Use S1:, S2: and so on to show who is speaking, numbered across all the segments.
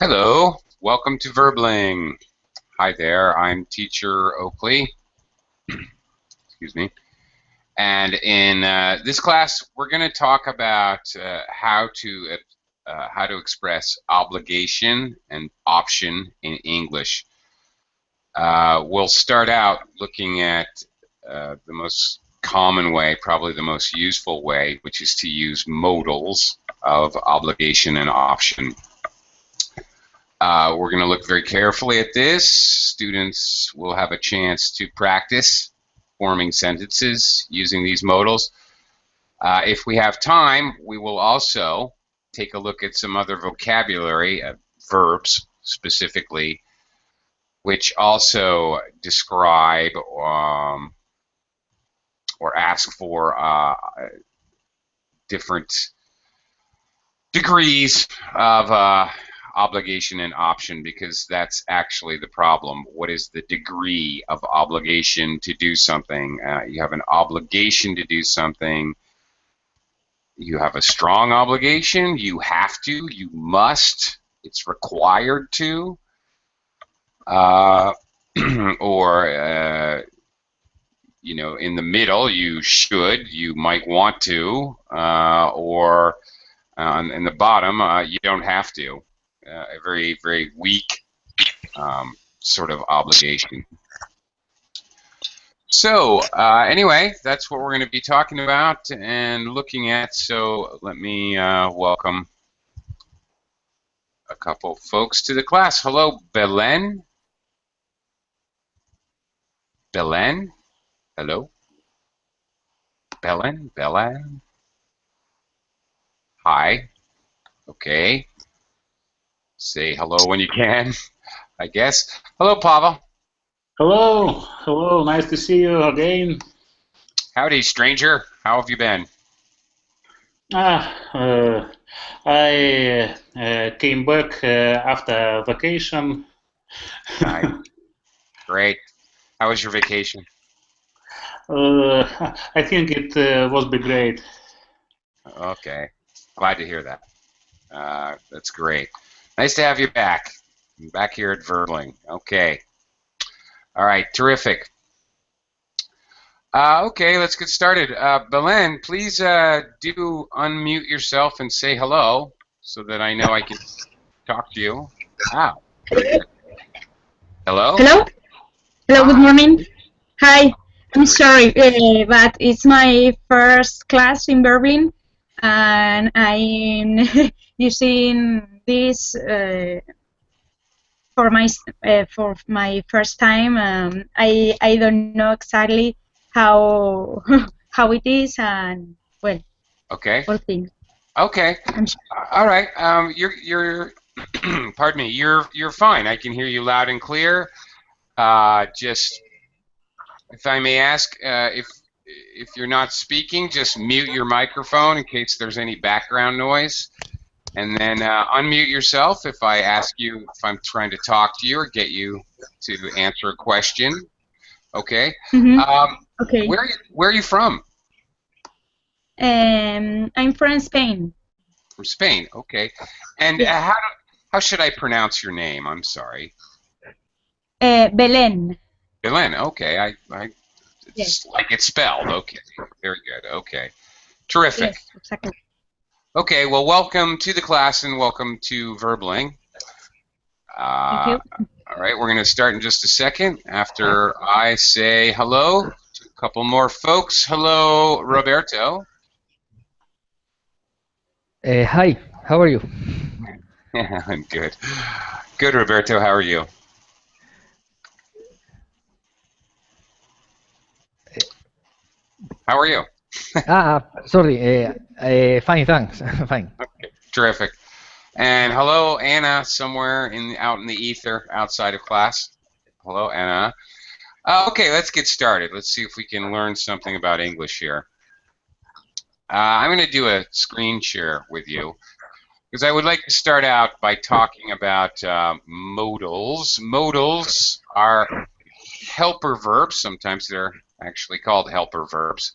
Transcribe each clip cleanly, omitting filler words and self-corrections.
S1: Hello, welcome to Verbling. Hi there, I'm teacher Oakley. Excuse me. And in this class, we're going to talk about how to express obligation and option in English. We'll start out looking at the most common way, probably the most useful way, which is to use modals of obligation and option. We're going to look very carefully at this. Students will have a chance to practice forming sentences using these modals. If we have time, we will also take a look at some other vocabulary, verbs specifically, which also describe or ask for different degrees of obligation and option, because that's actually the problem. What is the degree of obligation to do something? You have an obligation to do something. You have a strong obligation. You have to. You must. It's required to. Or, you know, in the middle, you should. You might want to. Or in the bottom, you don't have to. A very, very weak sort of obligation. So anyway, that's what we're going to be talking about and looking at. So let me welcome a couple folks to the class. Hello, Belen. Belen? Hello? Belen? Belen? Hi. Okay. Say hello when you can, I guess. Hello, Pavel.
S2: Hello, hello, nice to see you again.
S1: Howdy, stranger. How have you been?
S2: I came back after vacation.
S1: Nice. Great. How was your vacation?
S2: I think it was be great.
S1: Okay. Glad to hear that. That's great. Nice to have you back. Back here at Verbling. Okay. All right. Terrific. Okay, let's get started. Belen, please do unmute yourself and say hello so that I know I can talk to you. Wow. Hello?
S3: Hello? Hello, good morning. Hi. I'm sorry, but it's my first class in Berlin, and I'm using this for my first time. I don't know exactly how how it is, and well,
S1: Okay.
S3: all things.
S1: Okay. All right. You're pardon me. You're fine. I can hear you loud and clear. Just if I may ask, if you're not speaking, just mute your microphone in case there's any background noise, and then unmute yourself if I ask you if I'm trying to talk to you or get you to answer a question. Okay.
S3: Okay.
S1: Where are you from?
S3: I'm from Spain.
S1: From Spain. Okay. And
S3: Yes.
S1: how should I pronounce your name? I'm sorry.
S3: Belén.
S1: Belen. Okay. I
S3: Yes.
S1: like it spelled. Okay. Very good. Okay. Terrific.
S3: Yes, exactly.
S1: Okay. Well, welcome to the class and welcome to Verbling.
S3: Thank you.
S1: All right. We're going to start in just a second after I say hello to a couple more folks. Hello, Roberto.
S4: Hi, how are you?
S1: Yeah, I'm good. Good, Roberto. How are you? How are you?
S4: Sorry. Fine, thanks. Fine.
S1: Okay, terrific. And hello, Anna, somewhere out in the ether outside of class. Hello, Anna. Okay, let's get started. Let's see if we can learn something about English here. I'm going to do a screen share with you because I would like to start out by talking about modals. Modals are helper verbs. Sometimes they're actually called helper verbs.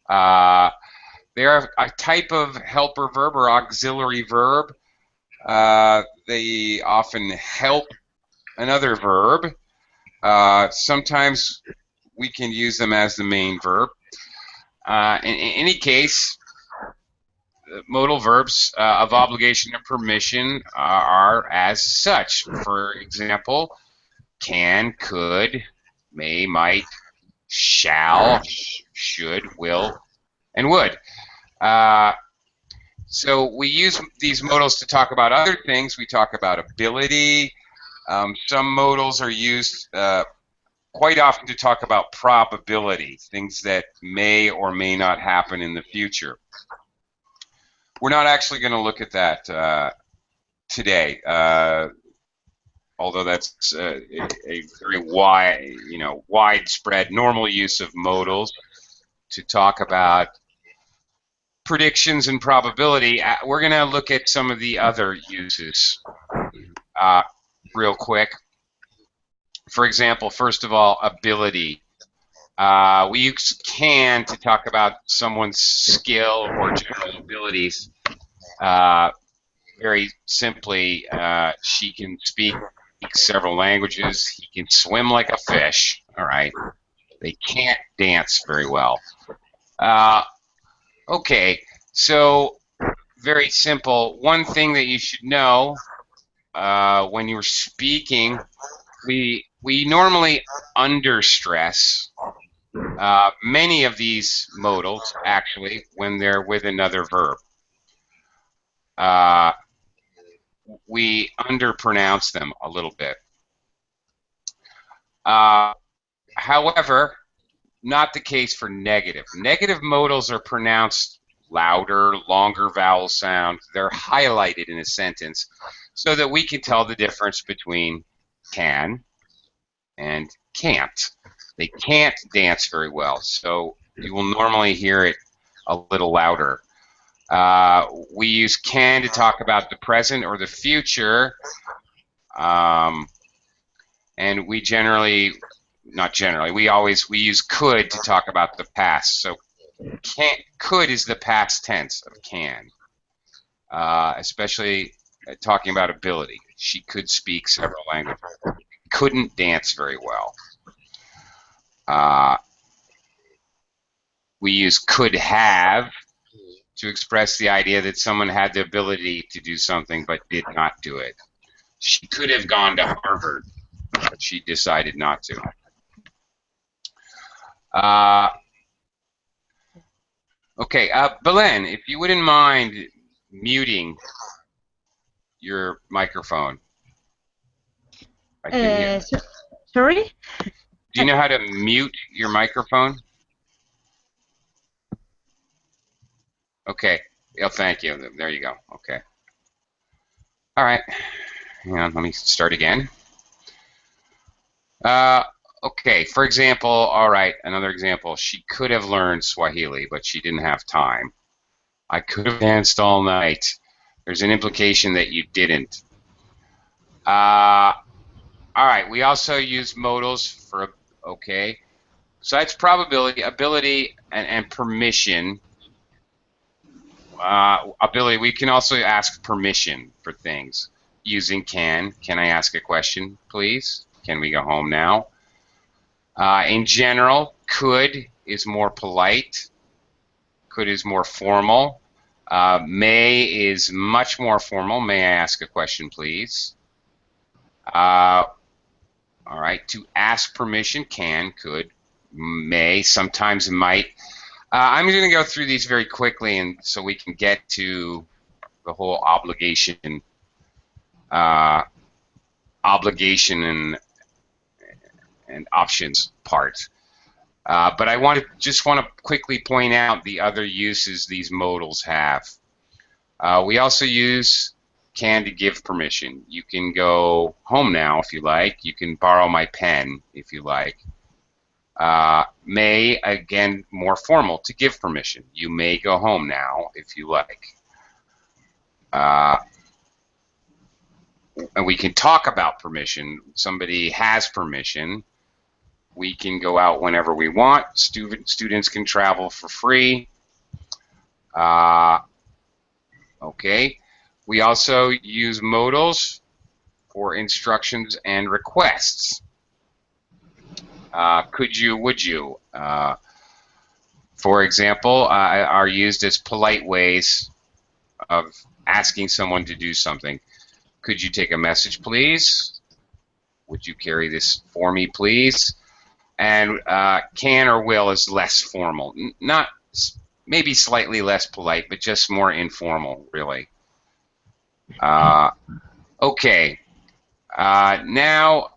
S1: They are a type of helper verb or auxiliary verb They often help another verb. Sometimes we can use them as the main verb. In any case, modal verbs of obligation and permission are as such. For example, can, could, may, might, shall, should, will, and would. So we use these modals to talk about other things. We talk about ability. Some modals are used quite often to talk about probability, things that may or may not happen in the future. We're not actually going to look at that today, although that's a very widespread normal use of modals to talk about predictions and probability. We're going to look at some of the other uses real quick. For example, first of all, ability. We use can to talk about someone's skill or general abilities. Very simply, she can speak several languages. He can swim like a fish. All right. They can't dance very well. Okay, so very simple. One thing that you should know when you're speaking, we normally understress many of these modals, actually, when they're with another verb. We underpronounce them a little bit. However, not the case for negative. Negative modals are pronounced louder, longer vowel sound. They're highlighted in a sentence so that we can tell the difference between can and can't. They can't dance very well, so you will normally hear it a little louder. We use can to talk about the present or the future, and we generally, not generally, we use could to talk about the past. So could is the past tense of can, especially talking about ability. She could speak several languages. Couldn't dance very well. We use could have to express the idea that someone had the ability to do something but did not do it. She could have gone to Harvard, but she decided not to. Okay, Belen, if you wouldn't mind muting your microphone. I can hear.
S3: Sorry?
S1: Do you know how to mute your microphone? Okay. Oh, thank you. There you go. Okay. All right. Hang on. Let me start again. Okay. For example, all right. Another example. She could have learned Swahili, but she didn't have time. I could have danced all night. There's an implication that you didn't. All right. We also use modals for okay. So that's probability, ability, and permission. Ability, we can also ask permission for things using can. Can I ask a question, please? Can we go home now? In general, could is more polite. Could is more formal. May is much more formal. May I ask a question, please? All right, to ask permission, can, could, may, sometimes might. I'm going to go through these very quickly, and so we can get to the whole obligation and options part. But I just want to quickly point out the other uses these modals have. We also use can to give permission. You can go home now if you like. You can borrow my pen if you like. May, again, more formal, to give permission. You may go home now if you like. And we can talk about permission. Somebody has permission. We can go out whenever we want. Students can travel for free. Okay. We also use modals for instructions and requests. Could you, would you, for example, are used as polite ways of asking someone to do something. Could you take a message, please? Would you carry this for me, please? And can or will is less formal. Not maybe slightly less polite, but just more informal, really. Okay. Now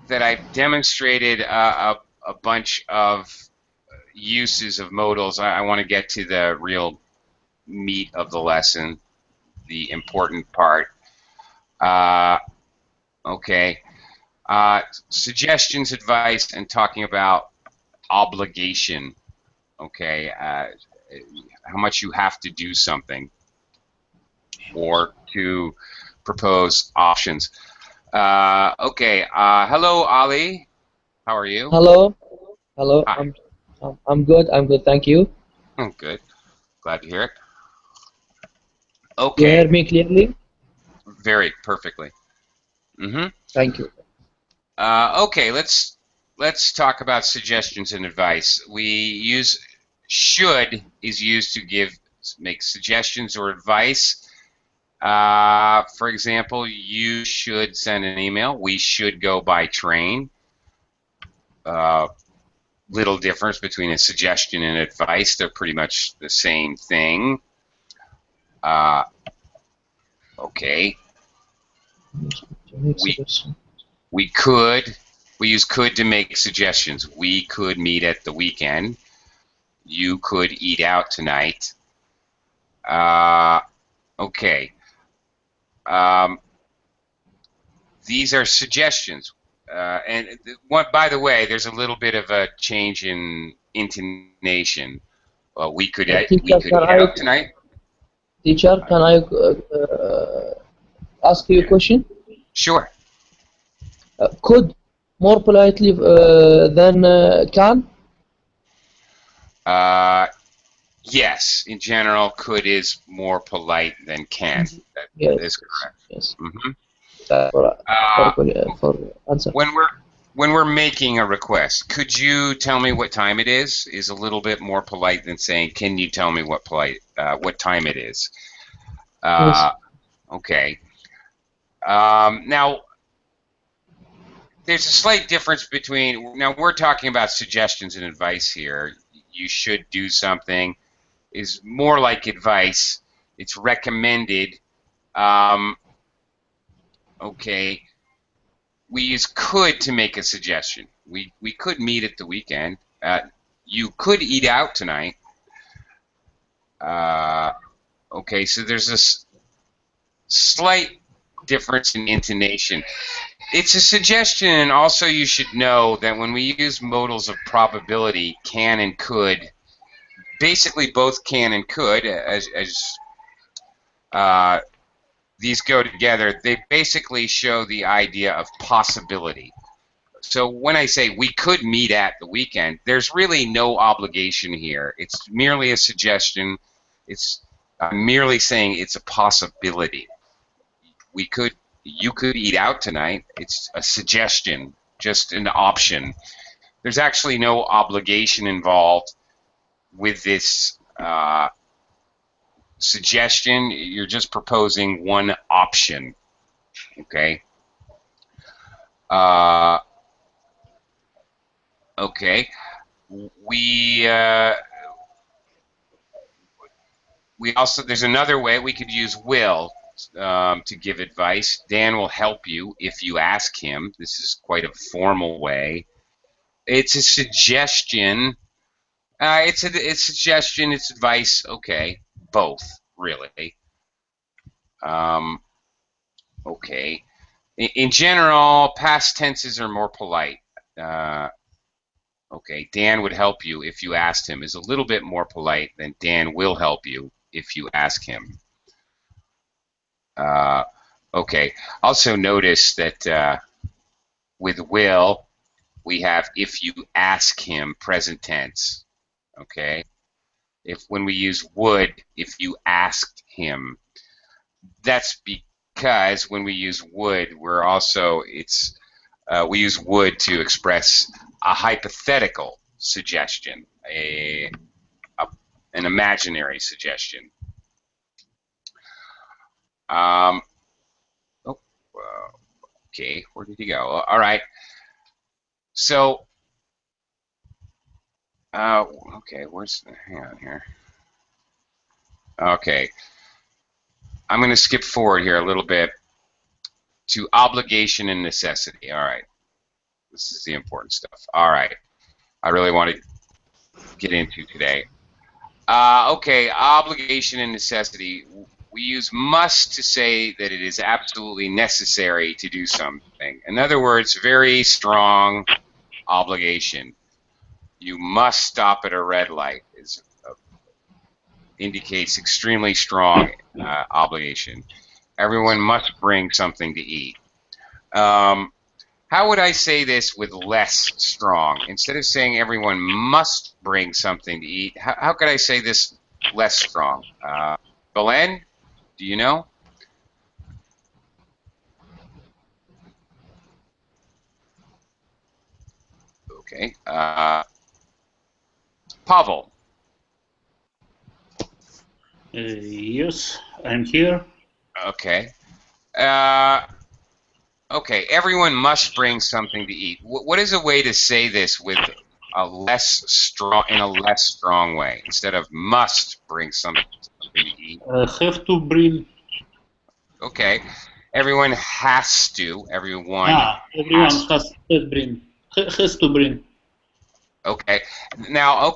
S1: that I've demonstrated a bunch of uses of modals, I want to get to the real meat of the lesson, the important part. Okay. Suggestions, advice, and talking about obligation. Okay. How much you have to do something, or to propose options. Okay. Hello, Ali. How are you?
S5: Hello, hello.
S1: Hi.
S5: I'm good. I'm good. Thank you.
S1: Oh, good. Glad to hear it.
S5: You
S1: Okay.
S5: hear me clearly?
S1: Very perfectly.
S5: Thank you.
S1: Okay. Let's talk about suggestions and advice. We use should is used to make suggestions or advice. For example, you should send an email. We should go by train. Little difference between a suggestion and advice. They're pretty much the same thing. Okay. We use could to make suggestions. We could meet at the weekend. You could eat out tonight. Okay. These are suggestions. By the way, there's a little bit of a change in intonation. We could
S5: Teacher,
S1: eat out tonight.
S5: Teacher, can I ask you a question?
S1: Sure.
S5: Could more politely than can?
S1: Yes, in general, could is more polite than can. That is correct.
S5: Yes.
S1: Mm-hmm.
S5: For answer.
S1: When we're making a request, could you tell me what time it is a little bit more polite than saying, can you tell me what time it is?
S5: Yes.
S1: Okay. Now, there's a slight difference between, now we're talking about suggestions and advice here. You should do something is more like advice. It's recommended. Okay. We use could to make a suggestion. We could meet at the weekend. You could eat out tonight. Okay, so there's this slight difference in intonation. It's a suggestion, and also you should know that when we use modals of probability, can and could, basically both can and could, as these go together, they basically show the idea of possibility. So when I say we could meet at the weekend, there's really no obligation here. It's merely a suggestion. It's merely saying it's a possibility. You could eat out tonight. It's a suggestion, just an option. There's actually no obligation involved with this suggestion. You're just proposing one option. Okay. Okay. We also, there's another way we could use will to give advice. Dan will help you if you ask him. This is quite a formal way. It's a suggestion. It's a suggestion. It's advice. Okay, both really. Okay. In general, past tenses are more polite. Okay, Dan would help you if you asked him is a little bit more polite than Dan will help you if you ask him. Okay. Also notice that with will, we have if you ask him, present tense. Okay. When we use would, if you asked him. that's because when we use would, we're also we use would to express a hypothetical suggestion, an imaginary suggestion. Oh, okay, where did he go? All right. So, okay, hang on here. Okay, I'm going to skip forward here a little bit to obligation and necessity. All right, this is the important stuff. All right, I really want to get into today. Okay, obligation and necessity. We use must to say that it is absolutely necessary to do something. In other words, very strong obligation. You must stop at a red light indicates extremely strong obligation. Everyone must bring something to eat. How would I say this with less strong? Instead of saying everyone must bring something to eat, how could I say this less strong? Belen, do you know? Okay. Pavel.
S2: Yes, I'm here.
S1: Okay. Okay, everyone must bring something to eat. What is a way to say this with a less strong way? Instead of must bring something to eat.
S2: Have to bring.
S1: Okay, everyone has to. Everyone
S2: Everyone has to bring.
S1: Okay, now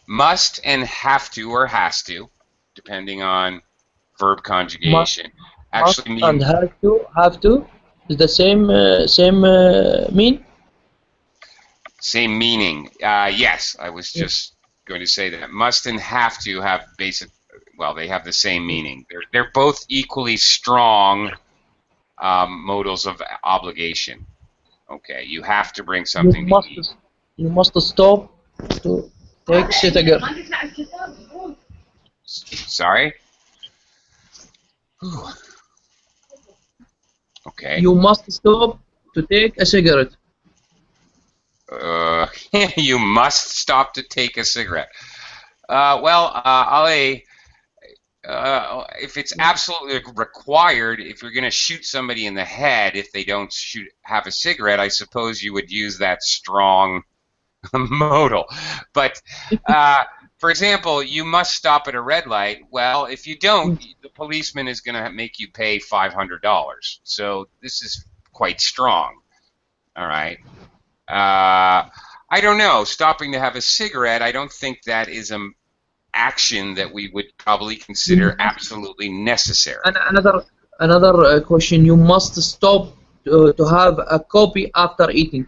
S1: must and have to or has to, depending on verb conjugation, actually
S5: Must and
S1: mean
S5: have to is the same mean.
S1: same meaning. Yes, I was just going to say that must and have to have basic. Well, they have the same meaning. They're both equally strong modals of obligation. Okay, you have to bring something to eat.
S5: You must stop to take cigarette.
S1: Sorry. Whew. Okay.
S5: You must stop to take a cigarette.
S1: You must stop to take a cigarette. Well, Ali, if it's absolutely required, if you're going to shoot somebody in the head if they don't have a cigarette, I suppose you would use that strong modal. But for example, you must stop at a red light. Well, if you don't, the policeman is going to make you pay $500. So this is quite strong. All right. I don't know. Stopping to have a cigarette, I don't think that is an action that we would probably consider absolutely necessary.
S5: Another question. You must stop to have a coffee after eating.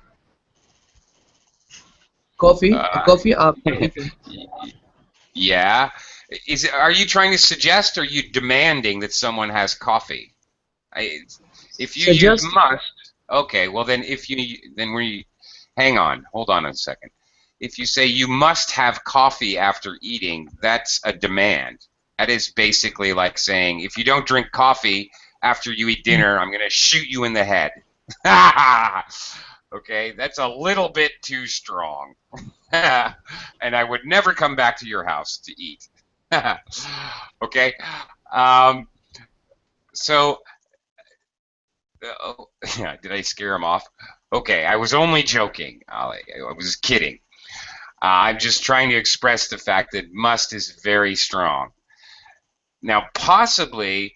S5: Coffee after eating.
S1: Yeah. Are you trying to suggest or are you demanding that someone has coffee? If you use must, okay, well then hang on, hold on a second. If you say you must have coffee after eating, that's a demand. That is basically like saying if you don't drink coffee after you eat dinner, I'm going to shoot you in the head. Okay, that's a little bit too strong. And I would never come back to your house to eat. Okay, so did I scare him off? Okay, I was only joking. I was kidding. I'm just trying to express the fact that must is very strong. Now, possibly,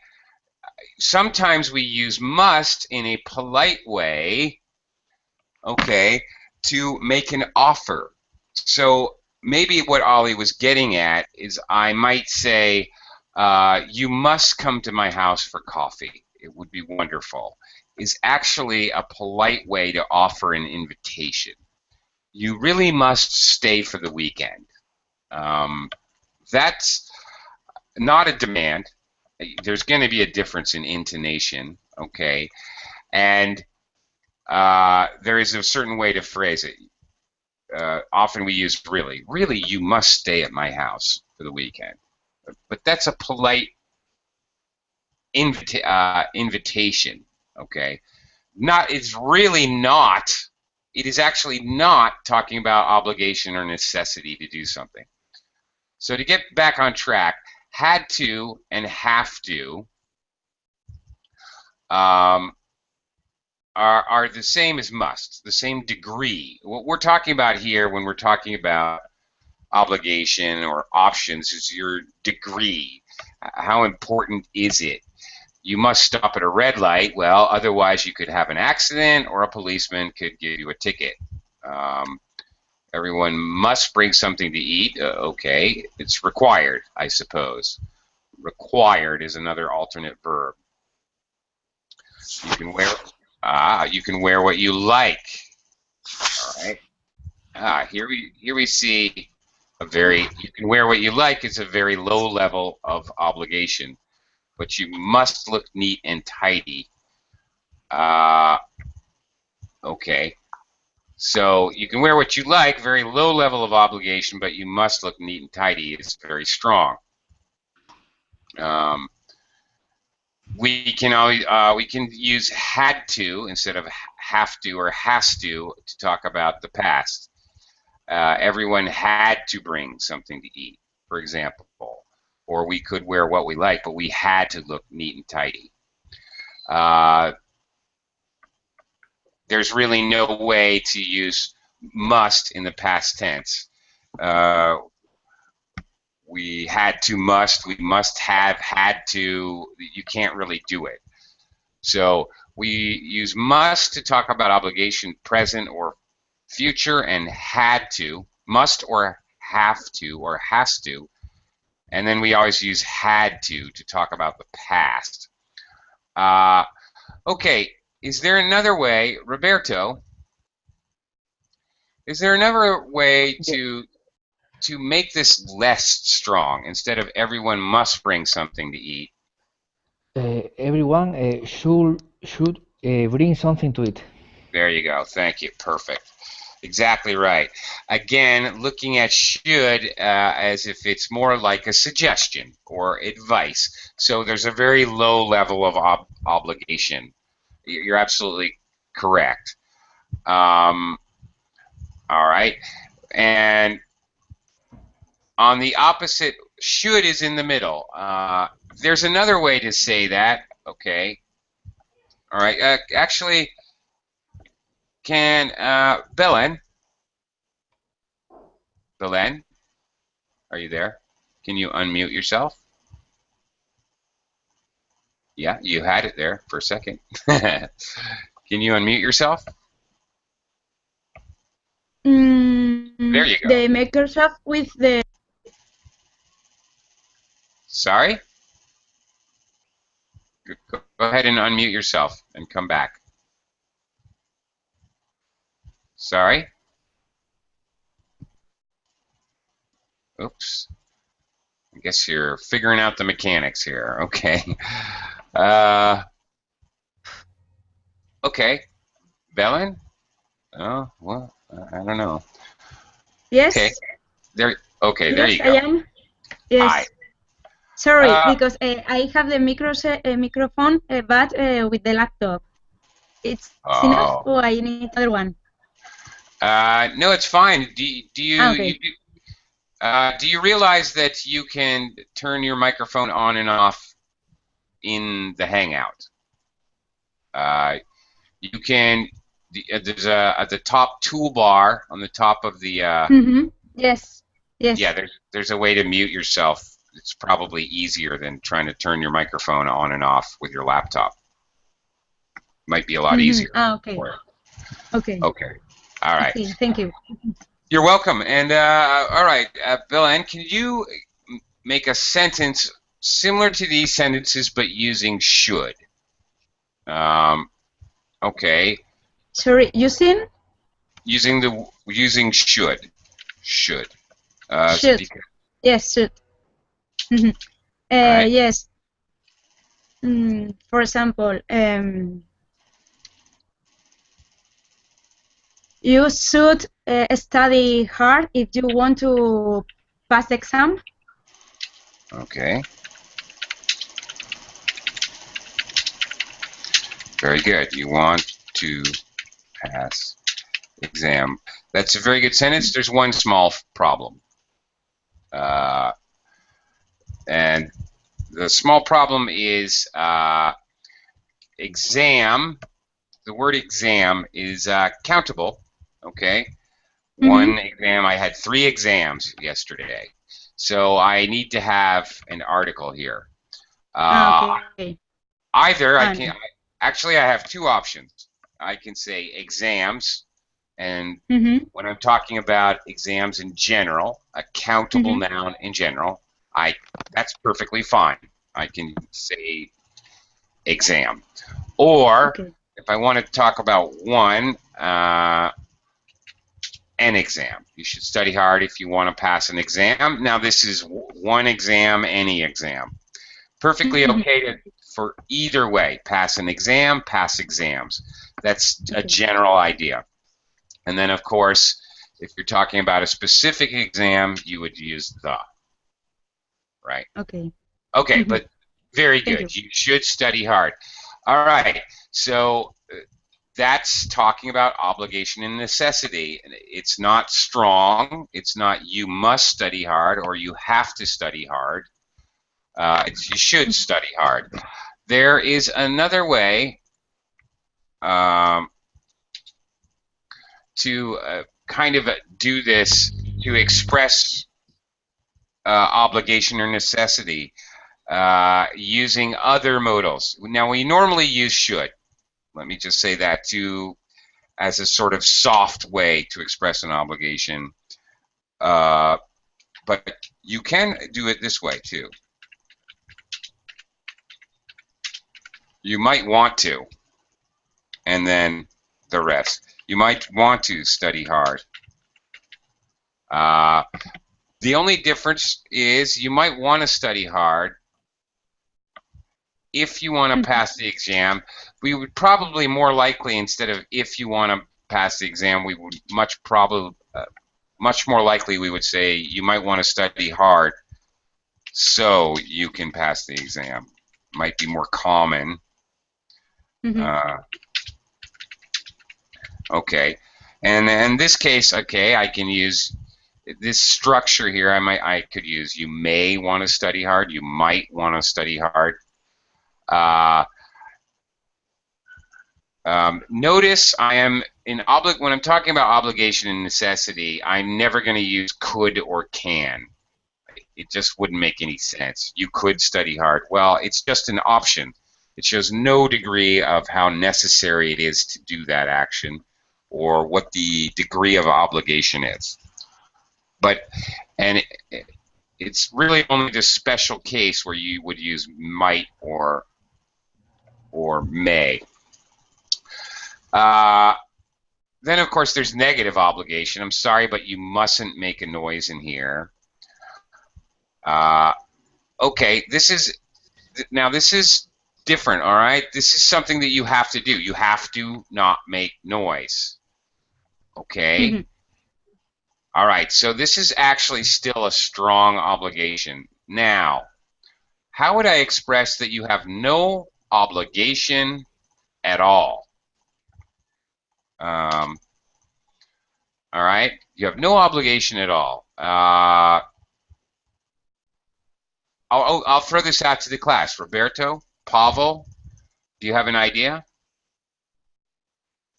S1: sometimes we use must in a polite way, okay, to make an offer. So maybe what Ollie was getting at is I might say, you must come to my house for coffee. It would be wonderful. Is actually a polite way to offer an invitation. You really must stay for the weekend. That's not a demand. There's going to be a difference in intonation, okay? And there is a certain way to phrase it. Often we use really. Really, you must stay at my house for the weekend. But that's a polite invitation. Okay, it's really not. It is actually not talking about obligation or necessity to do something. So to get back on track, had to and have to are the same as must, the same degree. What we're talking about here when we're talking about obligation or options is your degree. How important is it? You must stop at a red light. Well, otherwise you could have an accident or a policeman could give you a ticket. Everyone must bring something to eat. Okay, it's required, I suppose. Required is another alternate verb. You can wear what you like. All right. Here we see you can wear what you like is a very low level of obligation, but you must look neat and tidy. Okay. So you can wear what you like, very low level of obligation, but you must look neat and tidy. It's very strong. We can use had to instead of have to or has to talk about the past. Everyone had to bring something to eat, for example, or we could wear what we like, but we had to look neat and tidy. There's really no way to use must in the past tense. We had to, must, we must have, had to. You can't really do it. So we use must to talk about obligation present or future, and had to, must or have to or has to. And then we always use had to talk about the past. Okay, is there another way, Roberto? Is there another way to make this less strong instead of everyone must bring something to eat?
S4: Everyone should bring something to eat.
S1: There you go. Thank you. Perfect. Exactly right. Again, looking at should as if it's more like a suggestion or advice. So there's a very low level of obligation. You're absolutely correct. All right. And on the opposite, should is in the middle. There's another way to say that. Okay. All right. Actually, can Belen, are you there? Can you unmute yourself? Yeah, you had it there for a second. Can you unmute yourself? There you go.
S3: The Microsoft with the...
S1: Sorry? Go ahead and unmute yourself and come back. Sorry? Oops. I guess you're figuring out the mechanics here. Okay. Okay. Belen? Oh, well, I don't know.
S3: Yes.
S1: Okay. There. Okay.
S3: Yes,
S1: There you go.
S3: I am. Yes.
S1: Hi.
S3: Sorry, because I have the microphone, but with the laptop. It's enough, or I need another one?
S1: No, it's fine. Do
S3: Okay.
S1: do you realize that you can turn your microphone on and off in the Hangout? You can. There's at the top toolbar on the top of the.
S3: Yes. Yes.
S1: Yeah, there's a way to mute yourself. It's probably easier than trying to turn your microphone on and off with your laptop. Might be a lot easier.
S3: Okay. Okay.
S1: Okay. All right.
S3: Okay, thank you.
S1: You're welcome. And all right, Belen, can you make a sentence similar to these sentences but using should? Okay.
S3: Sorry, using?
S1: Using should. Should.
S3: Should. Yes, should.
S1: Right.
S3: Yes. For example, you should study hard if you want to pass the exam.
S1: Okay. Very good. You want to pass exam. That's a very good sentence. There's one small problem. And the small problem is exam. The word exam is countable. Okay. One exam. I had 3 exams yesterday. So I need to have an article here.
S3: Okay.
S1: Either I can. Actually, I have 2 options. I can say exams, and when I'm talking about exams in general, a countable noun in general, that's perfectly fine. I can say exam. Or if I want to talk about one, an exam. You should study hard if you want to pass an exam. Now this is one exam, any exam. Perfectly okay for either way. Pass an exam, pass exams. That's a general idea. And then, of course, if you're talking about a specific exam, you would use the. Right?
S3: Okay.
S1: Okay, but very good. You should study hard. All right. So that's talking about obligation and necessity. It's not strong. It's not you must study hard or you have to study hard. You should study hard. There is another way to kind of do this, to express obligation or necessity using other modals. Now, we normally use should. Let me just say that too, as a sort of soft way to express an obligation. But you can do it this way too. You might want to, and then the rest. You might want to study hard. The only difference is you might want to study hard if you want to pass the exam. We would probably more likely, instead of if you want to pass the exam, we would much more likely we would say you might want to study hard so you can pass the exam. Might be more common. Okay, and in this case, okay, I can use this structure here. I could use you may want to study hard. You might want to study hard. Notice I am when I'm talking about obligation and necessity, I'm never going to use could or can. It just wouldn't make any sense. You could study hard. Well, it's just an option. It shows no degree of how necessary it is to do that action or what the degree of obligation is. And it's really only this special case where you would use might or may. Then, of course, there's negative obligation. I'm sorry, but you mustn't make a noise in here. Okay, this is different, all right? This is something that you have to do. You have to not make noise. Okay? All right, so this is actually still a strong obligation. Now, how would I express that you have no obligation at all? All right, you have no obligation at all. I'll throw this out to the class. Roberto, Pavel, do you have an idea?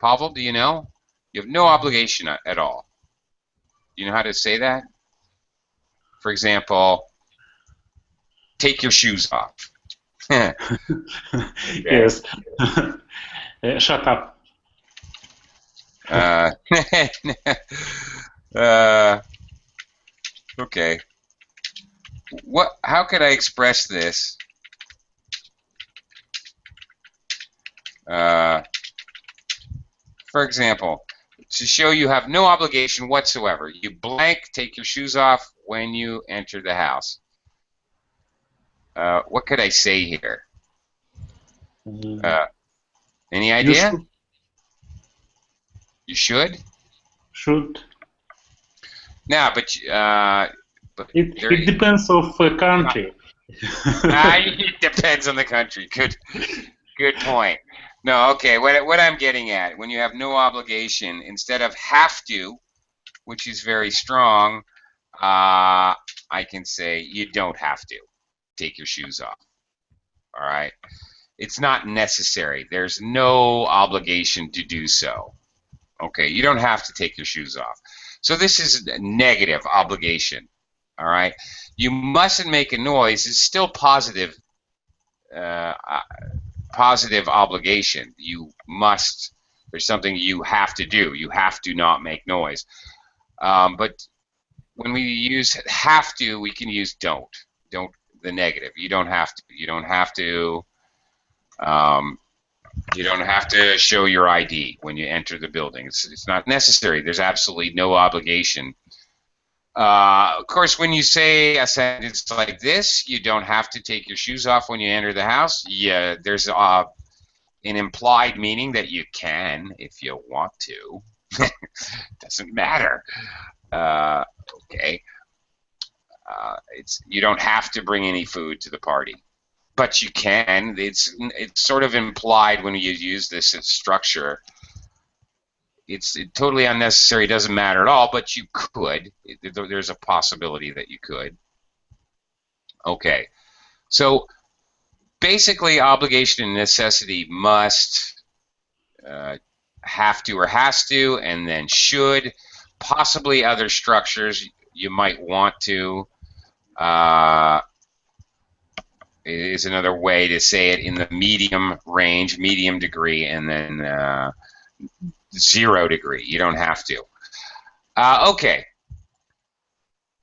S1: Pavel, do you know? You have no obligation at all. Do you know how to say that? For example, take your shoes off.
S2: Yes. Shut up.
S1: Okay. How could I express this? For example, to show you have no obligation whatsoever, you blank, take your shoes off when you enter the house. What could I say here? Any idea? You should?
S2: Should.
S1: No, but
S2: it depends of country.
S1: It depends on the country. Good point. No, okay. What I'm getting at, when you have no obligation, instead of have to, which is very strong, I can say you don't have to take your shoes off. All right. It's not necessary. There's no obligation to do so. Okay. You don't have to take your shoes off. So this is a negative obligation. All right. You mustn't make a noise. It's still positive. Positive obligation. You must. There's something you have to do. You have to not make noise. But when we use have to, we can use don't. Don't, the negative. You don't have to. You don't have to. You don't have to show your ID when you enter the building. It's not necessary. There's absolutely no obligation. Of course, when you say a sentence like this, you don't have to take your shoes off when you enter the house. Yeah, there's an implied meaning that you can if you want to. Doesn't matter. Okay. You don't have to bring any food to the party, but you can. It's sort of implied when you use this structure. It's totally unnecessary. Doesn't matter at all, but you could. There's a possibility that you could. Okay. So basically, obligation and necessity must, have to or has to, and then should. Possibly other structures you might want to. Is another way to say it in the medium range, medium degree, and then 0 degree. You don't have to. Okay.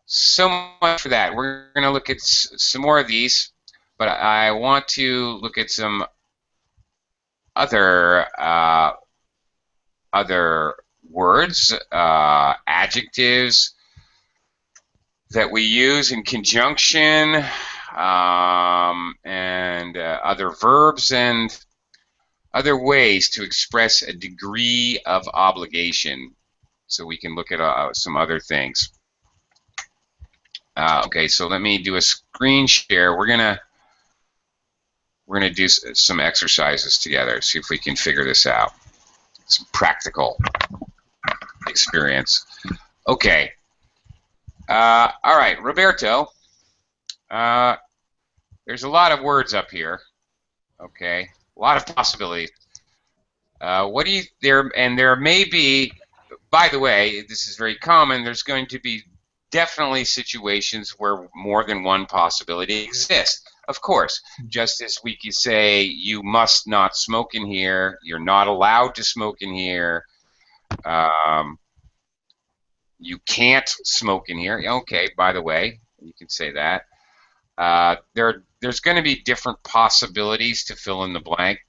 S1: So much for that. We're going to look at some more of these, but I want to look at some other words, adjectives that we use in conjunction, and other verbs and other ways to express a degree of obligation. So we can look at some other things. Okay, so let me do a screen share. We're gonna do some exercises together. See if we can figure this out. Some practical experience. Okay. All right, Roberto. There's a lot of words up here. Okay, a lot of possibilities. What do you there? And there may be. By the way, this is very common. There's going to be definitely situations where more than one possibility exists. Of course, just as we could say you must not smoke in here, you're not allowed to smoke in here. You can't smoke in here. Okay, by the way, you can say that. There's going to be different possibilities to fill in the blank.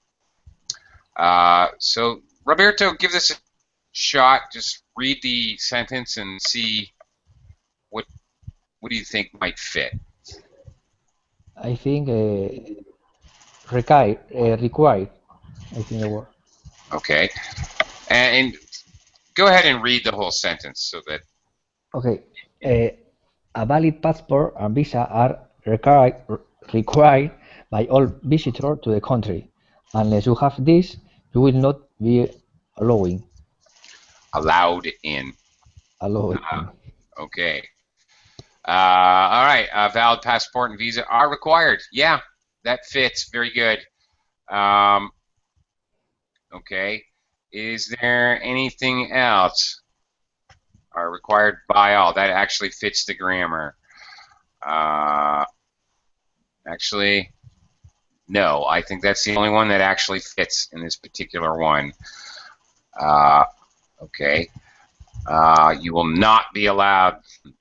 S1: So, Roberto, give this a shot. Just read the sentence and see what do you think might fit.
S4: I think required. I think the word.
S1: Okay, and go ahead and read the whole sentence so that.
S4: Okay. A valid passport and visa are required by all visitors to the country. Unless you have this, you will not be allowed
S1: in.
S4: in.
S1: Okay. All right. Valid passport and visa are required. Yeah, that fits. Very good. Okay. Is there anything else? Are required by all. That actually fits the grammar. Actually, no. I think that's the only one that actually fits in this particular one. Okay. You will not be allowed.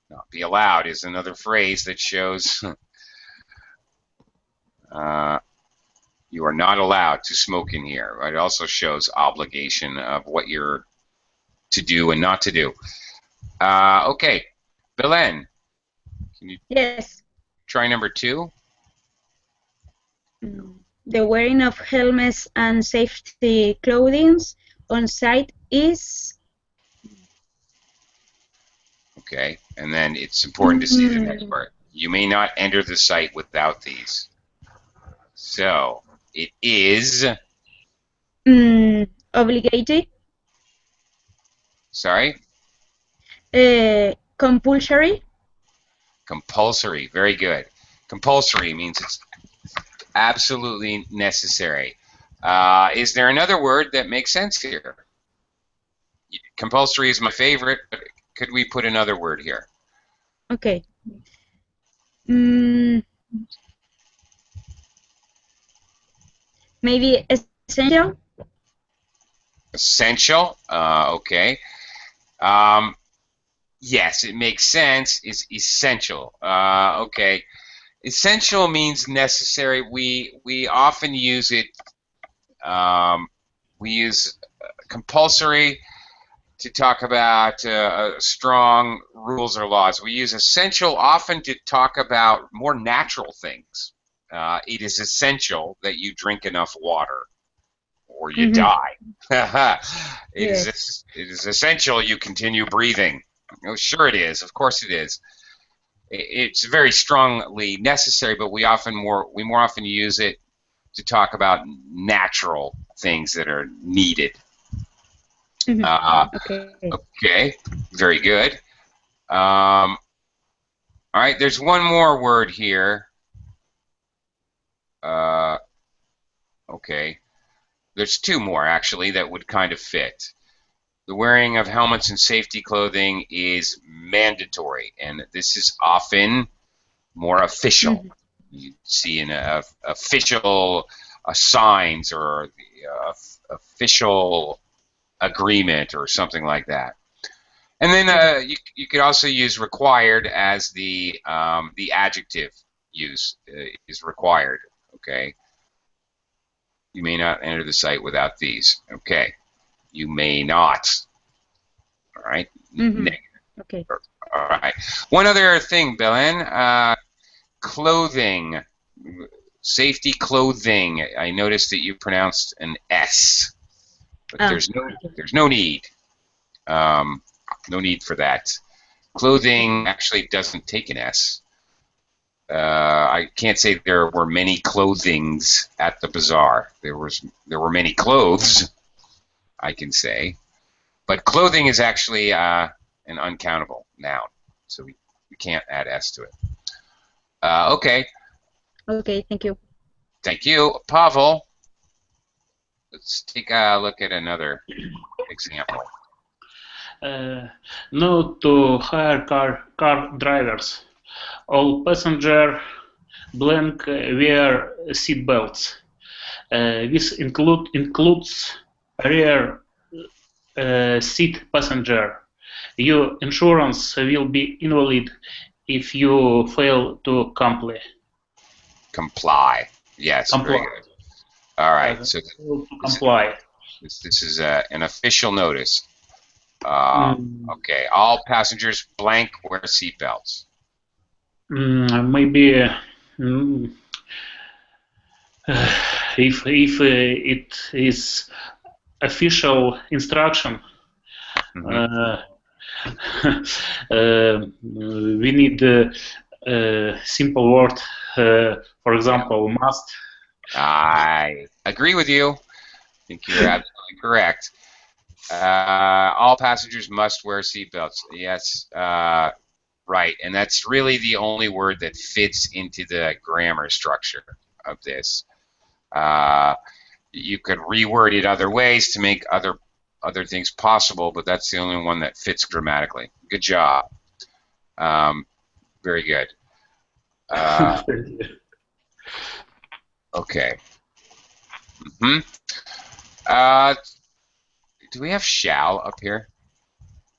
S1: Not be allowed is another phrase that shows you are not allowed to smoke in here. It also shows obligation of what you're to do and not to do. Okay, Belen, can you try number 2?
S3: The wearing of helmets and safety clothing on site is.
S1: Okay, and then it's important to see the next part. You may not enter the site without these. So it is.
S3: Obligated.
S1: Sorry?
S3: Compulsory.
S1: Compulsory. Very good. Compulsory means it's absolutely necessary. Is there another word that makes sense here? Compulsory is my favorite, but could we put another word here?
S3: Okay. Maybe essential.
S1: Essential. Okay. Yes, it makes sense. It's essential. Okay. Essential means necessary. We often use it. We use compulsory to talk about strong rules or laws. We use essential often to talk about more natural things. It is essential that you drink enough water, or you die. It is essential you continue breathing. Oh, sure it is. Of course it is. It's very strongly necessary, but we more often use it to talk about natural things that are needed. Okay, very good. All right, there's one more word here. Okay, there's two more actually that would kind of fit. The wearing of helmets and safety clothing is mandatory, and this is often more official. You see in official signs or official agreement or something like that. And then you could also use required as the adjective use is required. Okay. You may not enter the site without these. Okay. You may not. All right.
S3: Okay.
S1: All right. One other thing, Belen. Clothing. Safety clothing. I noticed that you pronounced an S, but there's no need. No need for that. Clothing actually doesn't take an S. I can't say there were many clothings at the bazaar. There were many clothes, I can say, but clothing is actually an uncountable noun, so we can't add S to it. Okay.
S3: Okay, thank you.
S1: Thank you, Pavel. Let's take a look at another example.
S2: No to hire car drivers. All passenger blank wear seat belts. This includes rear seat passenger. Your insurance will be invalid if you fail to comply.
S1: Comply. Yes,
S2: Comply.
S1: very good. All right. So
S2: comply.
S1: This is an official notice. Okay. All passengers blank wear seatbelts.
S2: Maybe if it is official instruction, we need a simple word. For example, must.
S1: I agree with you. I think you're absolutely correct. All passengers must wear seatbelts. Yes, right. And that's really the only word that fits into the grammar structure of this. You could reword it other ways to make other things possible, but that's the only one that fits grammatically. Good job. Very good. Okay. Do we have shall up here?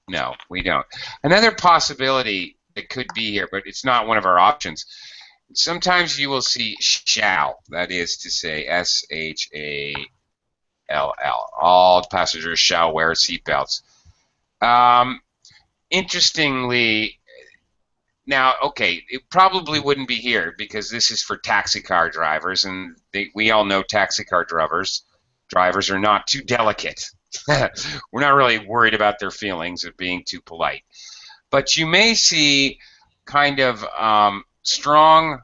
S1: No, we don't. Another possibility that could be here, but it's not one of our options. Sometimes you will see shall, that is to say S-H-A-L-L. All passengers shall wear seatbelts. Interestingly, now, okay, it probably wouldn't be here because this is for taxi car drivers, and we all know taxi car drivers are not too delicate. We're not really worried about their feelings of being too polite. But you may see kind of strong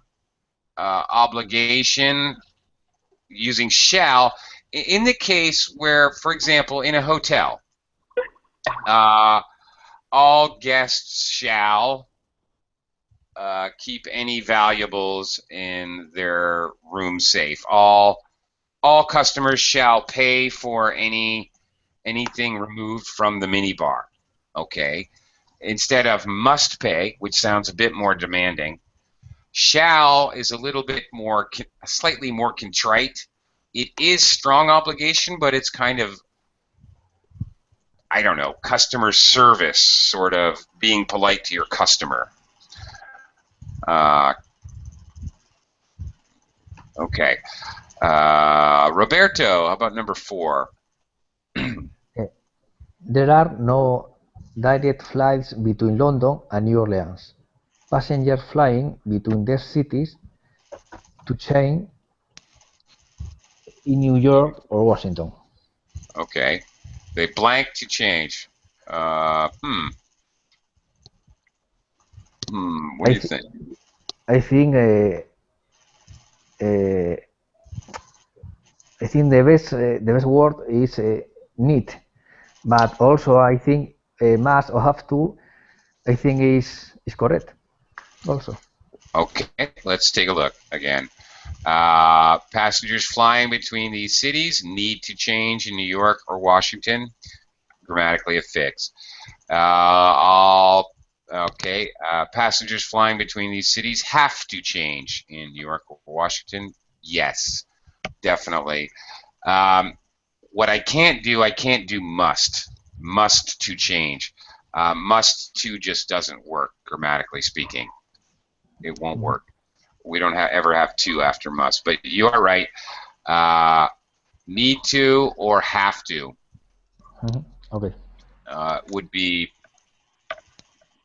S1: obligation using shall in the case where, for example, in a hotel, all guests shall keep any valuables in their room safe. All customers shall pay for anything removed from the minibar. Okay, instead of must pay, which sounds a bit more demanding, shall is a little bit more, slightly more contrite. It is strong obligation, but it's kind of, I don't know, customer service, sort of being polite to your customer. Okay. Roberto, how about number 4?
S4: There are no direct flights between London and New Orleans. Passengers flying between these cities to change in New York or Washington.
S1: Okay. They blank to change. What do you think?
S4: I think the best word is need, but also I think must or have to. I think is correct. Also.
S1: Okay, let's take a look again. Passengers flying between these cities need to change in New York or Washington. Grammatically affixed. Passengers flying between these cities have to change in New York or Washington. Yes, definitely. What I can't do must. Must to change. Must to just doesn't work, grammatically speaking. It won't work. We don't ever have to after must. But you are right. Need to or have to.
S4: Okay.
S1: Would be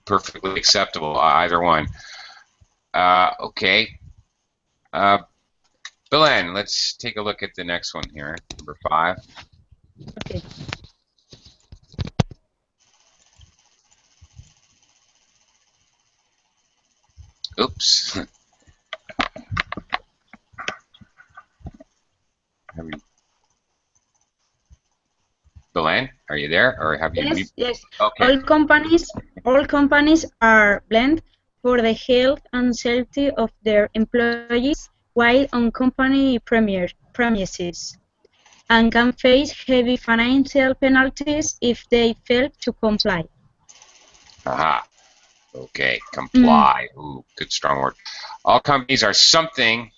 S1: perfectly acceptable, either one. Okay. Belen, let's take a look at the next one here, number 5.
S3: Okay.
S1: Oops. Belen, are you there, or have you?
S3: Yes.
S1: Okay.
S3: All companies are blamed for the health and safety of their employees while on company premises, and can face heavy financial penalties if they fail to comply.
S1: Aha. Okay. Comply. Ooh, good strong word. All companies are something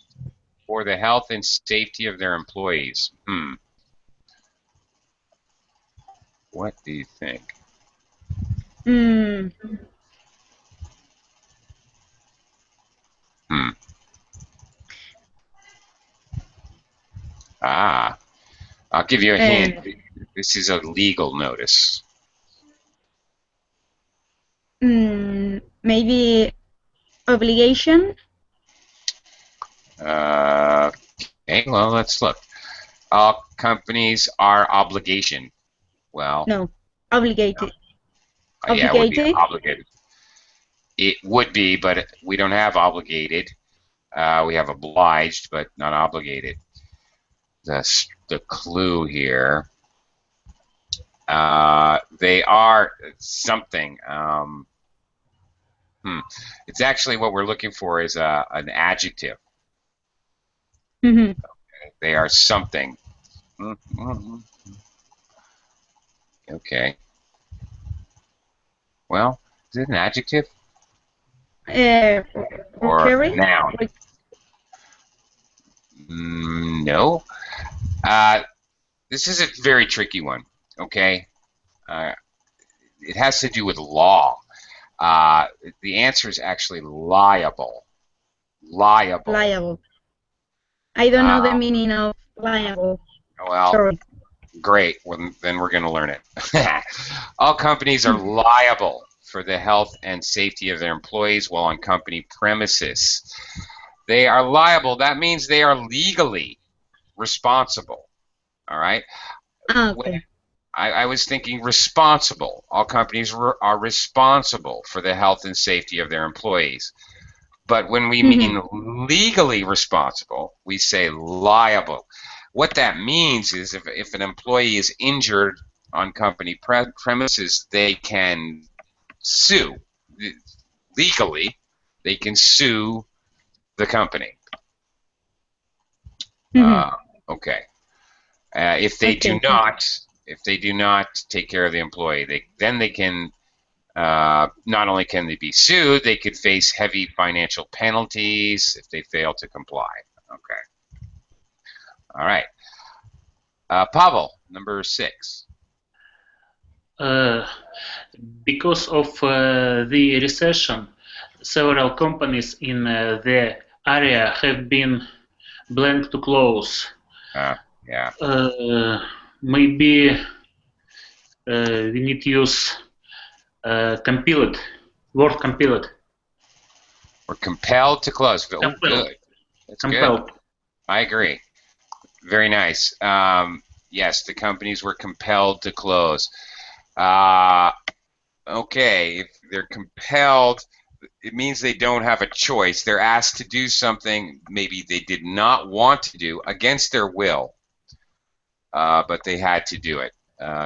S1: for the health and safety of their employees. What do you think? I'll give you a hint. This is a legal notice.
S3: Maybe obligation?
S1: Okay, well, let's look. All companies are obligation. Well,
S3: no, obligated.
S1: Yeah, it would be obligated. It would be, but we don't have obligated. We have obliged, but not obligated. The clue here. They are something. It's actually what we're looking for is an adjective.
S3: Okay.
S1: They are something. Okay. Well, is it an adjective? Or a noun? No. This is a very tricky one. Okay. It has to do with law. The answer is actually liable. Liable.
S3: I don't know the meaning of liable.
S1: Well, sorry. Great. Well, then we're going to learn it. All companies are liable for the health and safety of their employees while on company premises. They are liable. That means they are legally responsible. All right?
S3: Okay.
S1: I was thinking responsible. All companies are responsible for the health and safety of their employees. But when we mean legally responsible, we say liable. What that means is if an employee is injured on company premises, they can sue legally. They can sue the company. Okay. If they do not take care of the employee, they can not only can they be sued, they could face heavy financial penalties if they fail to comply. Okay. All right. Pavel, number 6.
S2: Because of the recession, several companies in the area have been planned to close.
S1: Yeah.
S2: Maybe we need to use compelled, word compelled.
S1: We're compelled to close. Oh,
S2: Compelled.
S1: good. That's
S2: Compelled.
S1: good. I agree. Very nice. Yes, the companies were compelled to close. Okay, if they're compelled, it means they don't have a choice. They're asked to do something maybe they did not want to do against their will, but they had to do it.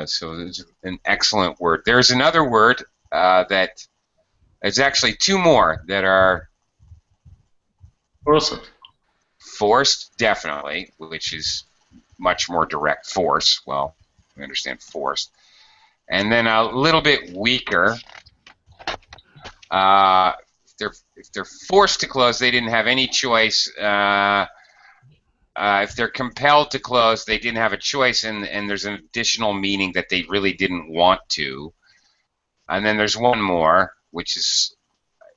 S1: So it's an excellent word. There's another word that there's actually 2 more that are forced, definitely, which is much more direct. Force, well, we understand forced. And then a little bit weaker. If they're forced to close, they didn't have any choice. If they're compelled to close, they didn't have a choice, and there's an additional meaning that they really didn't want to. And then there's one more, which is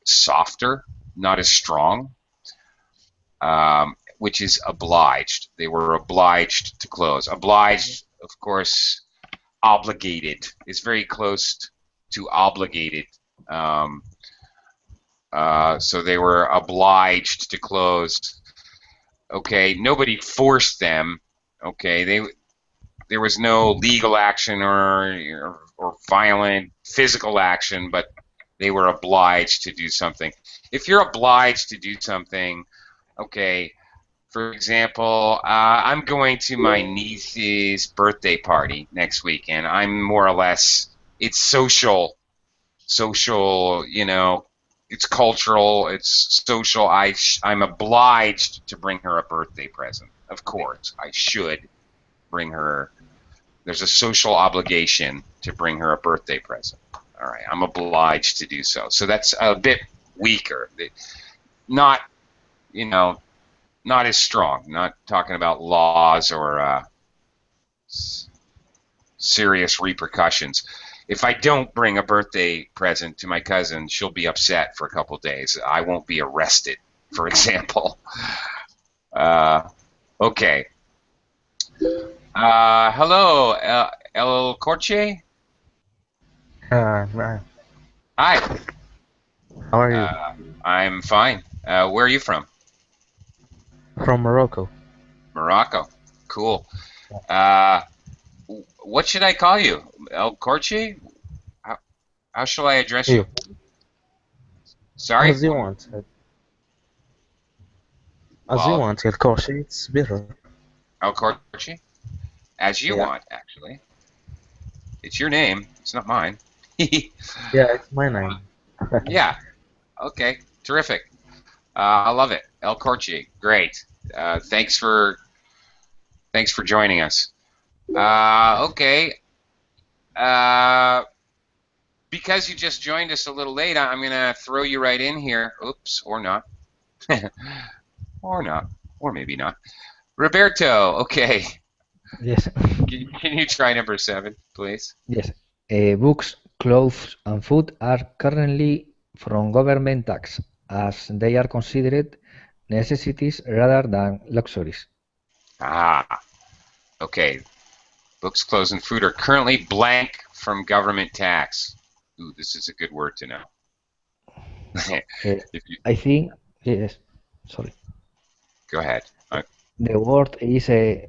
S1: softer, not as strong, which is obliged. They were obliged to close. Obliged, of course, obligated is very close to obligated. So they were obliged to close. Okay, nobody forced them. Okay, there was no legal action or violent physical action, but they were obliged to do something. If you're obliged to do something, okay, for example, I'm going to my niece's birthday party next weekend. I'm more or less, it's social, you know, it's cultural, it's social. I'm obliged to bring her a birthday present. Of course, I should bring her. There's a social obligation to bring her a birthday present. All right, I'm obliged to do so. So that's a bit weaker. Not, you know, not as strong. Not talking about laws or serious repercussions. If I don't bring a birthday present to my cousin, she'll be upset for a couple of days. I won't be arrested, for example. Okay. Hello, El Corche?
S6: Hi.
S1: Hi.
S6: How are you?
S1: I'm fine. Where are you from?
S6: From Morocco.
S1: Morocco. Cool. What should I call you? El Corche? How shall I address you? Sorry?
S6: As you want. As you want, El Corche, it's better.
S1: El Corche? As you want, actually. It's your name. It's not mine.
S6: Yeah, it's my name.
S1: Yeah. Okay. Terrific. I love it. El Corche. Great. Thanks for joining us. Okay. Because you just joined us a little late, I'm going to throw you right in here. Oops, or not. Or not. Or maybe not. Roberto, okay.
S4: Yes.
S1: Can you try number 7, please?
S4: Yes. Books, clothes, and food are currently from government tax, as they are considered necessities rather than luxuries.
S1: Okay. Books, clothes, and food are currently blank from government tax. Ooh, this is a good word to know.
S4: I think, yes, sorry.
S1: Go ahead.
S4: The word is, I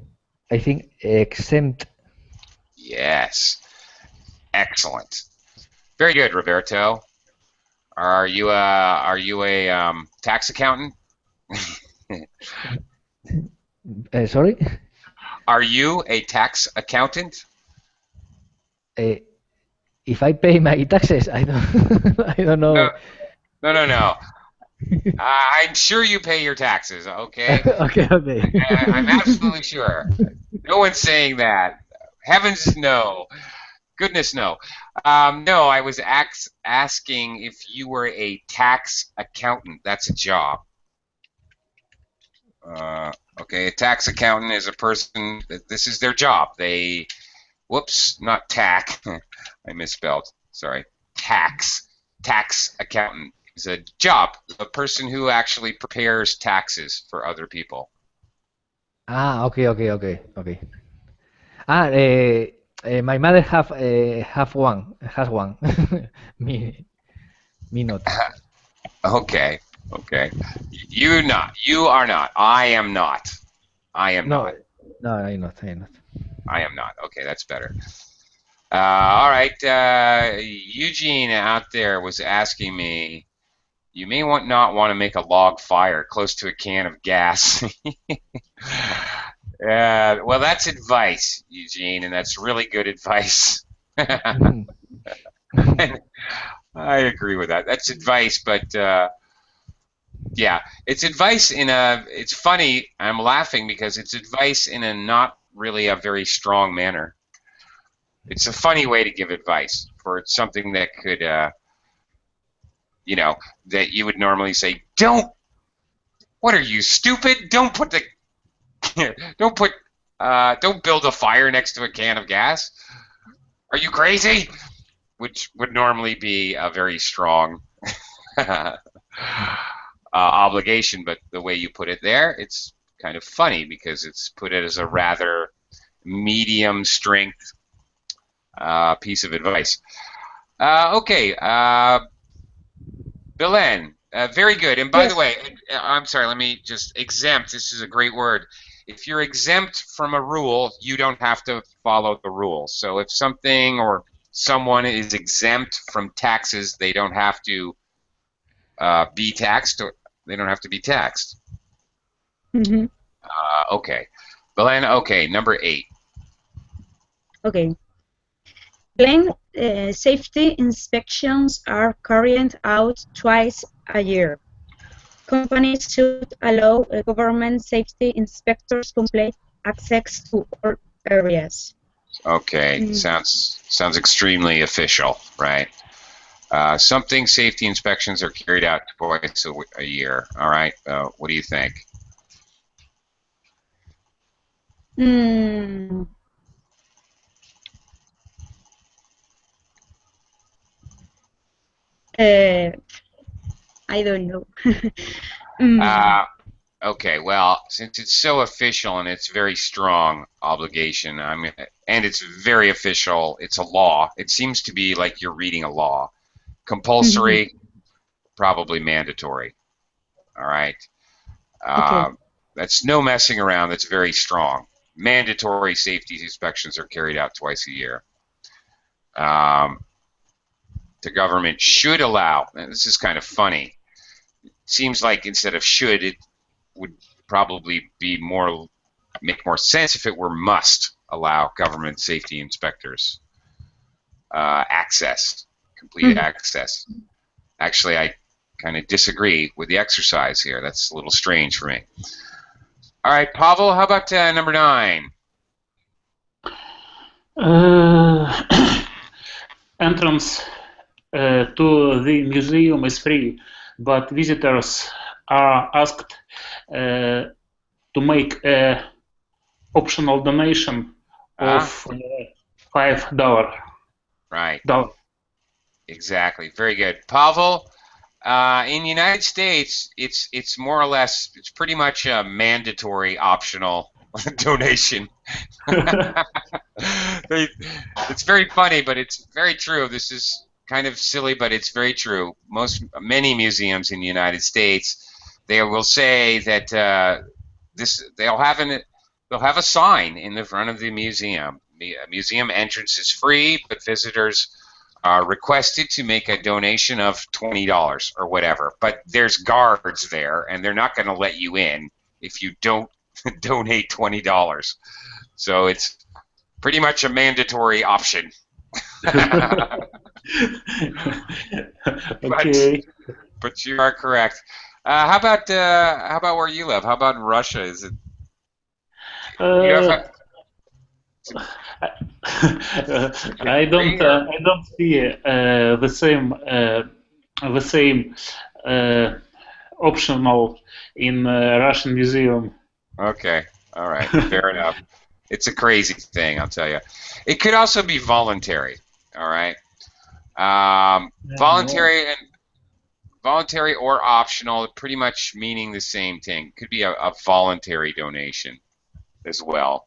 S4: think, exempt.
S1: Yes. Excellent. Very good, Roberto. Are you a tax accountant?
S4: Sorry?
S1: Are you a tax accountant?
S4: If I pay my taxes, I don't, I don't know.
S1: No. I'm sure you pay your taxes, okay?
S4: Okay, okay.
S1: I'm absolutely sure. No one's saying that. Heavens, no. Goodness, no. No, I was asking if you were a tax accountant. That's a job. Okay, a tax accountant is a person, this is their job. They, whoops, not tax. I misspelled. Sorry. Tax accountant is a job, a person who actually prepares taxes for other people.
S4: Okay. My mother has one. Me not.
S1: Okay. You are not. I am not. I am
S4: No,
S1: not.
S4: no, I'm not.
S1: I am not. Okay, that's better. All right. Eugene out there was asking me, you may not want to make a log fire close to a can of gas. Well, that's advice, Eugene, and that's really good advice. I agree with that. That's advice, but yeah, it's advice it's funny. I'm laughing because it's advice in a not really a very strong manner. It's a funny way to give advice for something that could, that you would normally say, what are you, stupid? Don't build a fire next to a can of gas. Are you crazy? Which would normally be a very strong obligation, but the way you put it there, it's kind of funny because it's put it as a rather medium strength piece of advice. Okay, Belen, very good. And by the way, I'm sorry, let me just exempt. This is a great word. If you're exempt from a rule, you don't have to follow the rule. So if something or someone is exempt from taxes, they don't have to be taxed. Or they don't have to be taxed.
S3: Mm-hmm.
S1: Okay, Belen. Okay, number 8.
S3: Okay. Plane safety inspections are carried out twice a year. Companies should allow government safety inspectors complete access to all areas.
S1: Okay, sounds extremely official, right? Something safety inspections are carried out twice a year. All right, what do you think?
S3: I don't know.
S1: Okay, well, since it's so official and it's very strong obligation, and it's very official, it's a law. It seems to be like you're reading a law. Compulsory, probably mandatory. All right.
S3: Okay.
S1: That's no messing around. That's very strong. Mandatory safety inspections are carried out twice a year. The government should allow, and this is kind of funny. It seems like instead of should, it would probably make more sense if it were must allow government safety inspectors complete access. Actually, I kind of disagree with the exercise here. That's a little strange for me. All right, Pavel, how about number 9?
S2: Entrance to the museum is free, but visitors are asked to make a optional donation of $5.
S1: Right. Exactly. Very good, Pavel. In the United States, it's more or less, it's pretty much a mandatory optional donation. It's very funny, but it's very true. This is kind of silly, but it's very true. Many museums in the United States, they will say that they'll have a sign in the front of the museum. The museum entrance is free, but visitors are requested to make a donation of $20 or whatever. But there's guards there, and they're not going to let you in if you don't donate $20. So it's pretty much a mandatory option.
S2: Okay.
S1: But you are correct. How about where you live? How about in Russia? Is it you have
S2: Uh, I don't
S1: agree, or?
S2: I don't see the same uh, optional in Russian museum.
S1: Okay, all right, fair enough. It's a crazy thing, I'll tell you. It could also be voluntary. All right, voluntary or optional, pretty much meaning the same thing. Could be a voluntary donation as well.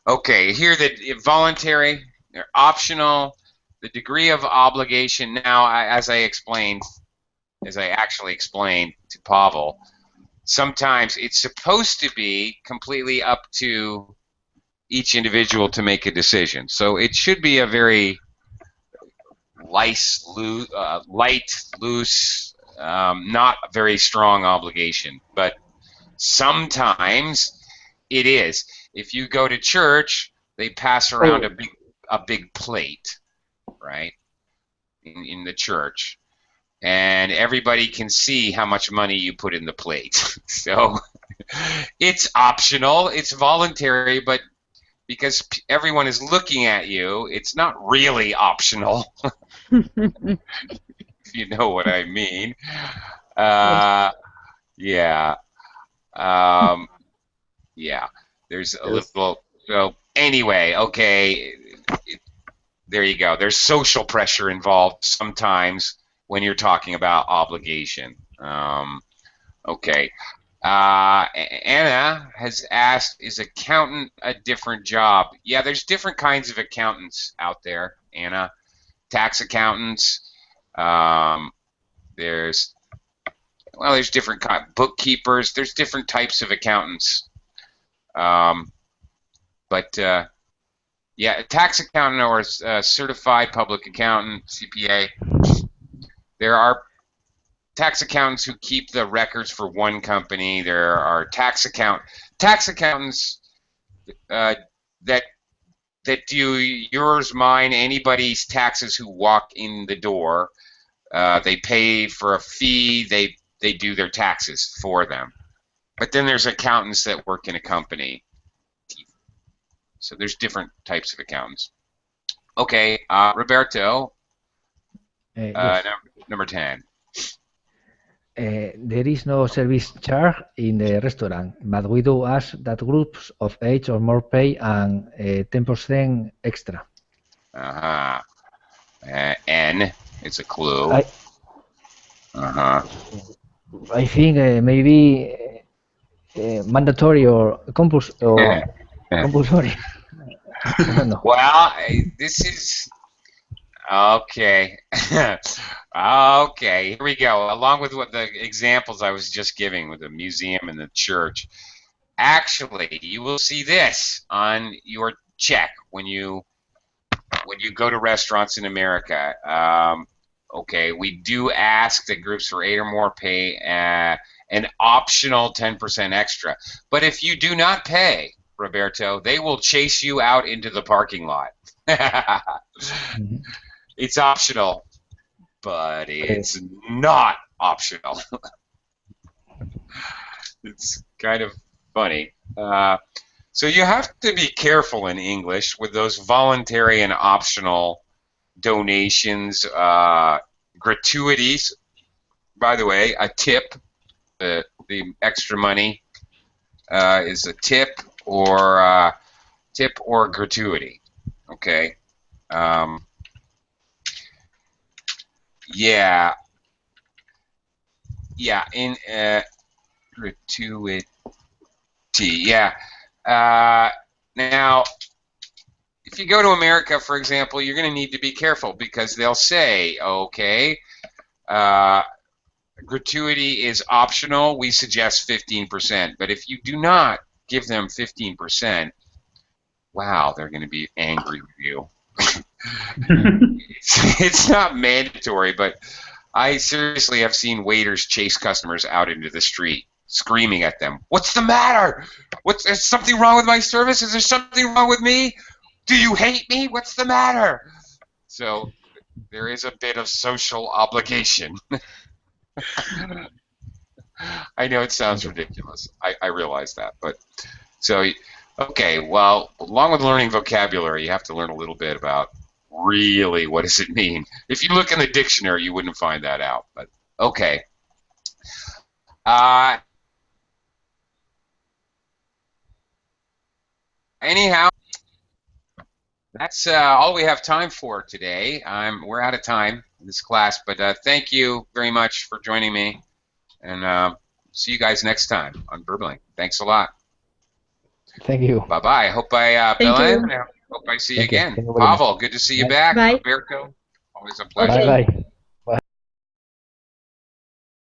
S1: Okay, here the voluntary, they're optional. The degree of obligation. Now, as I actually explained to Pavel, sometimes it's supposed to be completely up to each individual to make a decision. So it should be a very light, loose, not a very strong obligation. But sometimes it is. If you go to church, they pass around a big plate, right, in the church, and everybody can see how much money you put in the plate. So it's optional, it's voluntary, but because everyone is looking at you, it's not really optional, if you know what I mean. Yeah. Yeah. There's a
S6: Yes.
S1: little. So anyway, okay. There you go. There's social pressure involved sometimes when you're talking about obligation. Okay. Anna has asked, is accountant a different job? Yeah, there's different kinds of accountants out there, Anna. Tax accountants. There's different bookkeepers. There's different types of accountants. But yeah, a tax accountant or a certified public accountant, CPA. There are tax accountants who keep the records for one company. There are tax accountants that do yours, mine, anybody's taxes who walk in the door. They pay for a fee. They do their taxes for them. But then there's accountants that work in a company. So there's different types of accountants. Okay, Roberto,
S4: Yes.
S1: number 10.
S4: There is no service charge in the restaurant, but we do ask that groups of 8 or more pay and 10% extra.
S1: Uh-huh. N is a clue. Uh-huh.
S4: I think maybe mandatory or compulsory. I don't know.
S1: Well, this is okay. Okay, here we go. Along with what the examples I was just giving with the museum and the church, actually, you will see this on your check when you go to restaurants in America. Okay, we do ask that groups for 8 or more pay an optional 10% extra. But if you do not pay, Roberto, they will chase you out into the parking lot. It's optional, but it's not optional. It's kind of funny. So you have to be careful in English with those voluntary and optional donations, gratuities. By the way, a tip, the extra money is a tip or gratuity. Okay. Yeah. Yeah. In gratuity. Yeah. Now, if you go to America, for example, you're going to need to be careful because they'll say, okay, gratuity is optional. We suggest 15%. But if you do not give them 15%, wow, they're going to be angry with you. It's not mandatory, but I seriously have seen waiters chase customers out into the street screaming at them. What's the matter? Is something wrong with my service? Is there something wrong with me? Do you hate me? What's the matter? So there is a bit of social obligation. I know it sounds ridiculous. I realize that, but so okay. Well, along with learning vocabulary, you have to learn a little bit about really what does it mean. If you look in the dictionary, you wouldn't find that out. But okay. Anyhow, that's all we have time for today. We're out of time in this class, but thank you very much for joining me, and see you guys next time on Burbling. Thanks a lot.
S4: Thank you.
S1: Bye-bye. Hope I,
S3: Thank
S1: Belen,
S3: you.
S1: I hope I see you
S4: Thank you.
S1: again.
S4: Thank you very much.
S1: Pavel, good to see you
S4: Bye.
S1: back.
S3: Bye.
S1: Alberto, always a pleasure.
S3: Okay.
S4: Bye bye.